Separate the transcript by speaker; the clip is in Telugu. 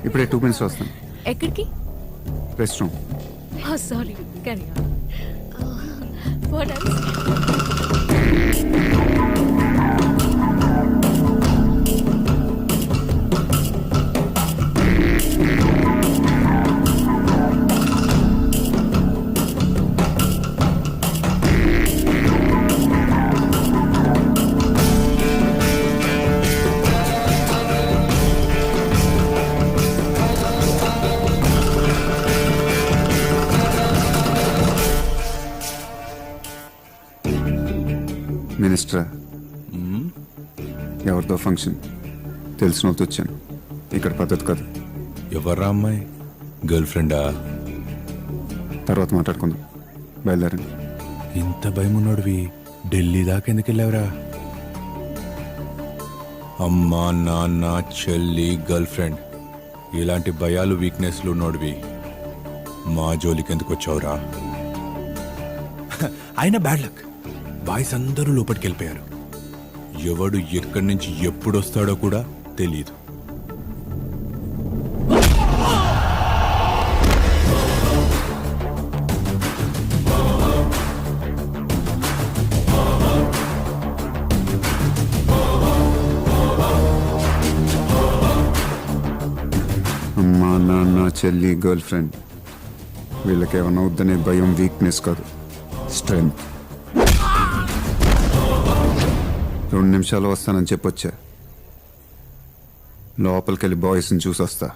Speaker 1: ఇప్పుడే 2 minutes వస్తాను.
Speaker 2: ఎక్కడికి?
Speaker 1: Rest room.
Speaker 2: Sorry, carry on. What else?
Speaker 1: మినిస్టరా, ఎవరిదో ఫంక్షన్ తెలిసిన వాళ్ళతో వచ్చాను. ఇక్కడ పద్ధతి కాదు.
Speaker 3: ఎవర్రా అమ్మాయి? గర్ల్ ఫ్రెండా?
Speaker 1: తర్వాత మాట్లాడుకుందాం. బయలుదేరండి.
Speaker 3: ఇంత భయం ఉన్నోడివి ఢిల్లీ దాకా ఎందుకు వెళ్ళావురా? అమ్మా, నాన్న, చెల్లి, గర్ల్ ఫ్రెండ్ ఇలాంటి భయాలు వీక్నెస్లు ఉన్నోడివి మా జోలికి ఎందుకు వచ్చావురా? అయినా బ్యాడ్ లక్, బాయ్స్ అందరూ లోపలికి వెళ్ళిపోయారు. ఎవడు ఎక్కడి నుంచి ఎప్పుడు వస్తాడో కూడా తెలియదు.
Speaker 1: అమ్మా, నాన్న, చెల్లి, గర్ల్ ఫ్రెండ్ వీళ్ళకి ఏమన్నా వద్దనే భయం వీక్నెస్ కాదు, స్ట్రెంగ్త్. 2 నిమిషాలు వస్తానని చెప్పొచ్చా. లోపలికి వెళ్ళి బాయ్స్ని చూసి వస్తా.